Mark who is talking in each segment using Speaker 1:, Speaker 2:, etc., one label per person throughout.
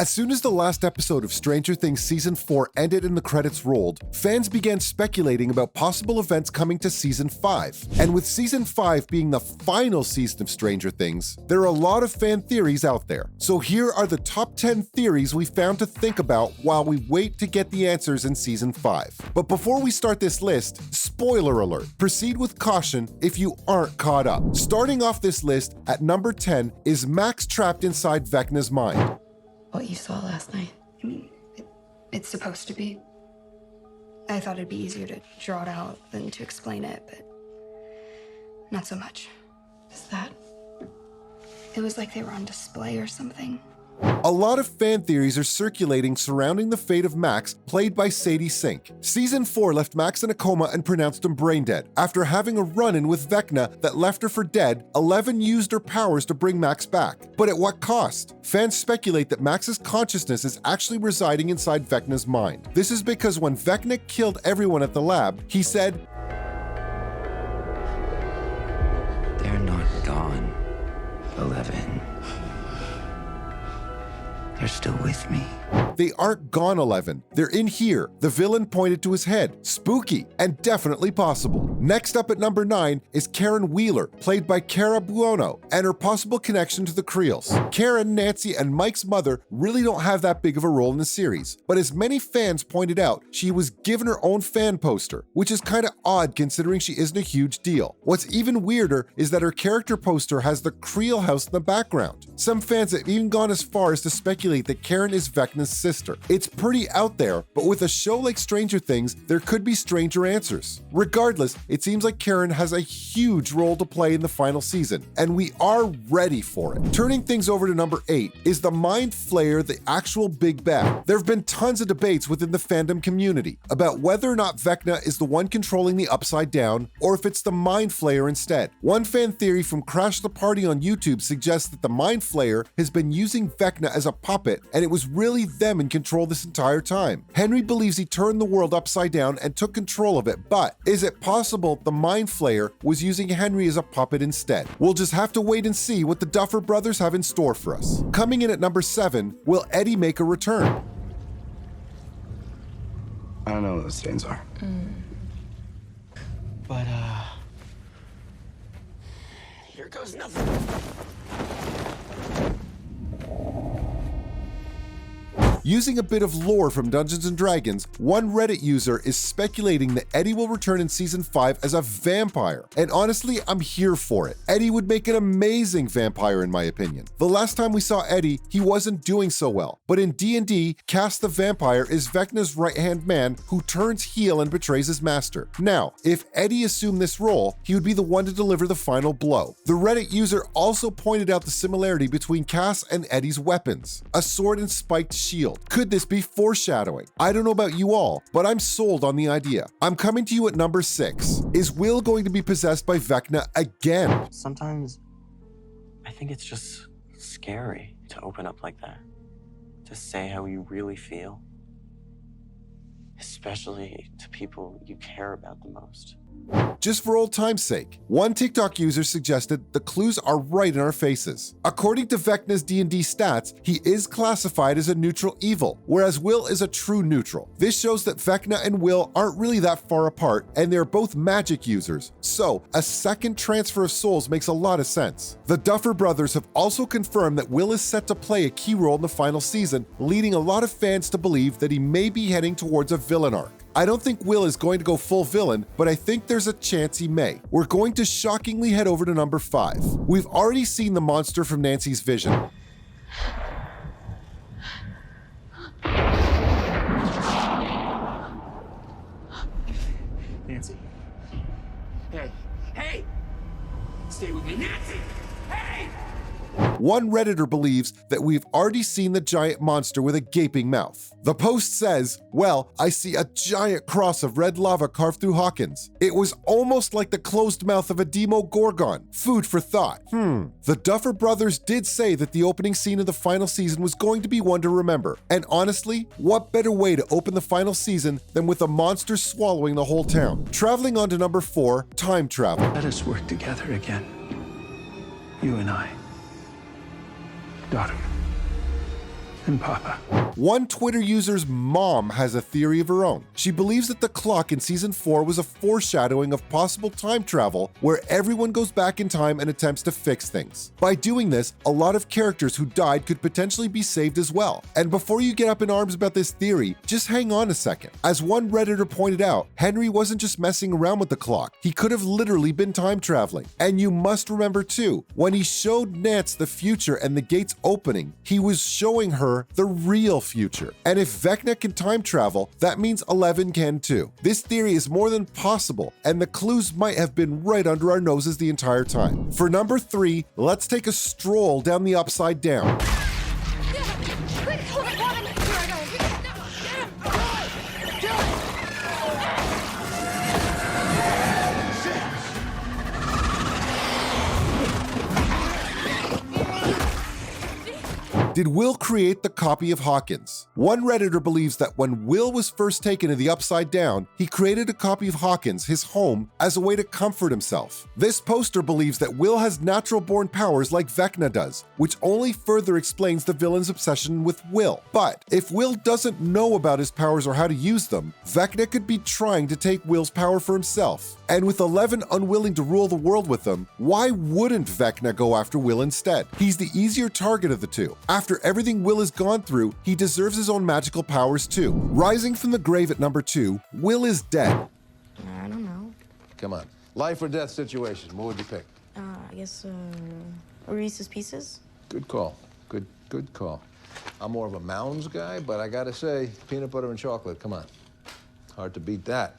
Speaker 1: As soon as the last episode of Stranger Things Season 4 ended and the credits rolled, fans began speculating about possible events coming to Season 5. And with Season 5 being the final season of Stranger Things, there are a lot of fan theories out there. So here are the top 10 theories we found to think about while we wait to get the answers in Season 5. But before we start this list, spoiler alert, proceed with caution if you aren't caught up. Starting off this list at number 10 is Max trapped inside Vecna's mind.
Speaker 2: What you saw last night, I mean, it's supposed to be. I thought it'd be easier to draw it out than to explain it, but not so much. Is that? It was like they were on display or something.
Speaker 1: A lot of fan theories are circulating surrounding the fate of Max, played by Sadie Sink. Season 4 left Max in a coma and pronounced him brain dead. After having a run-in with Vecna that left her for dead, Eleven used her powers to bring Max back. But at what cost? Fans speculate that Max's consciousness is actually residing inside Vecna's mind. This is because when Vecna killed everyone at the lab, he said,
Speaker 3: "They're not gone, 11. They're still with me."
Speaker 1: They aren't gone, 11. They're in here. The villain pointed to his head. Spooky, and definitely possible. Next up at number 9 is Karen Wheeler, played by Cara Buono, and her possible connection to the Creels. Karen, Nancy, and Mike's mother really don't have that big of a role in the series, but as many fans pointed out, she was given her own fan poster, which is kinda odd considering she isn't a huge deal. What's even weirder is that her character poster has the Creel house in the background. Some fans have even gone as far as to speculate that Karen is Vecna's sister. It's pretty out there, but with a show like Stranger Things, there could be stranger answers. Regardless, it seems like Karen has a huge role to play in the final season, and we are ready for it. Turning things over to number 8, is the Mind Flayer the actual big bad? There have been tons of debates within the fandom community about whether or not Vecna is the one controlling the Upside Down, or if it's the Mind Flayer instead. One fan theory from Crash the Party on YouTube suggests that the Mind Flayer has been using Vecna as a puppet, and it was really them in control this entire time. Henry believes he turned the world upside down and took control of it, but is it possible the Mind Flayer was using Henry as a puppet instead? We'll just have to wait and see what the Duffer Brothers have in store for us. Coming in at number 7, will Eddie make a return?
Speaker 4: I don't know what those stains are.
Speaker 3: But, here goes nothing.
Speaker 1: Using a bit of lore from Dungeons & Dragons, one Reddit user is speculating that Eddie will return in Season 5 as a vampire. And honestly, I'm here for it. Eddie would make an amazing vampire in my opinion. The last time we saw Eddie, he wasn't doing so well. But in D&D, Cass the Vampire is Vecna's right-hand man who turns heel and betrays his master. Now, if Eddie assumed this role, he would be the one to deliver the final blow. The Reddit user also pointed out the similarity between Cass and Eddie's weapons, a sword and spiked shield. Could this be foreshadowing? I don't know about you all, but I'm sold on the idea. I'm coming to you at number 6. Is Will going to be possessed by Vecna again?
Speaker 5: Sometimes I think it's just scary to open up like that, to say how you really feel, especially to people you care about the most.
Speaker 1: Just for old time's sake, one TikTok user suggested the clues are right in our faces. According to Vecna's D&D stats, he is classified as a neutral evil, whereas Will is a true neutral. This shows that Vecna and Will aren't really that far apart, and they're both magic users, so a second transfer of souls makes a lot of sense. The Duffer Brothers have also confirmed that Will is set to play a key role in the final season, leading a lot of fans to believe that he may be heading towards a villain arc. I don't think Will is going to go full villain, but I think there's a chance he may. We're going to shockingly head over to number 5. We've already seen the monster from Nancy's vision.
Speaker 3: Nancy. Hey! Stay with me, Nancy! Hey!
Speaker 1: One Redditor believes that we've already seen the giant monster with a gaping mouth. The post says, well, I see a giant cross of red lava carved through Hawkins. It was almost like the closed mouth of a Demogorgon. Food for thought. The Duffer Brothers did say that the opening scene of the final season was going to be one to remember. And honestly, what better way to open the final season than with a monster swallowing the whole town? Traveling on to number 4, time travel.
Speaker 4: Let us work together again. You and I. Daughter. and Papa.
Speaker 1: One Twitter user's mom has a theory of her own. She believes that the clock in season 4 was a foreshadowing of possible time travel where everyone goes back in time and attempts to fix things. By doing this, a lot of characters who died could potentially be saved as well. And before you get up in arms about this theory, just hang on a second. As one Redditor pointed out, Henry wasn't just messing around with the clock. He could have literally been time traveling. And you must remember too, when he showed Nance the future and the gates opening, he was showing her the real future. And if Vecna can time travel, that means 11 can too. This theory is more than possible, and the clues might have been right under our noses the entire time. For number 3, let's take a stroll down the Upside Down.
Speaker 6: Quick, hold it, Robin! Here I
Speaker 1: Did Will create the copy of Hawkins? One Redditor believes that when Will was first taken to the Upside Down, he created a copy of Hawkins, his home, as a way to comfort himself. This poster believes that Will has natural-born powers like Vecna does, which only further explains the villain's obsession with Will. But if Will doesn't know about his powers or how to use them, Vecna could be trying to take Will's power for himself. And with 11 unwilling to rule the world with them, why wouldn't Vecna go after Will instead? He's the easier target of the two. After everything Will has gone through, he deserves his own magical powers too. Rising from the grave at number 2, Will is dead.
Speaker 6: I don't know.
Speaker 7: Come on. Life or death situation. What would you pick?
Speaker 6: I guess, Reese's Pieces?
Speaker 7: Good call. Good call. I'm more of a Mounds guy, but I gotta say, peanut butter and chocolate, come on. Hard to beat that.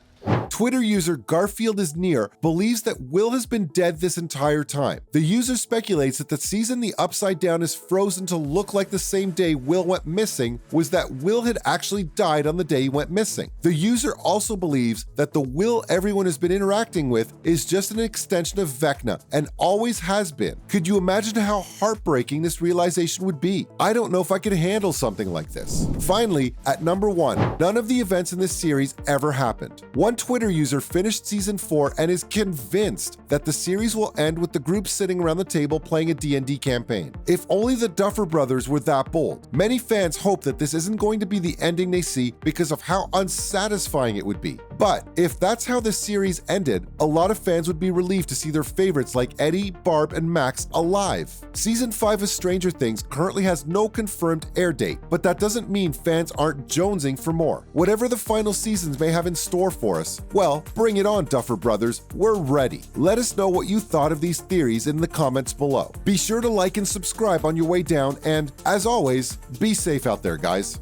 Speaker 1: Twitter user Garfield is Near believes that Will has been dead this entire time. The user speculates that the season the Upside Down is frozen to look like the same day Will went missing was that Will had actually died on the day he went missing. The user also believes that the Will everyone has been interacting with is just an extension of Vecna and always has been. Could you imagine how heartbreaking this realization would be? I don't know if I could handle something like this. Finally, at number 1, none of the events in this series ever happened. One Twitter user finished season 4 and is convinced that the series will end with the group sitting around the table playing a D&D campaign. If only the Duffer Brothers were that bold. Many fans hope that this isn't going to be the ending they see because of how unsatisfying it would be. But if that's how the series ended, a lot of fans would be relieved to see their favorites like Eddie, Barb, and Max alive. Season 5 of Stranger Things currently has no confirmed air date, but that doesn't mean fans aren't jonesing for more. Whatever the final seasons may have in store for us, well, bring it on, Duffer Brothers. We're ready. Let us know what you thought of these theories in the comments below. Be sure to like and subscribe on your way down, and as always, be safe out there, guys.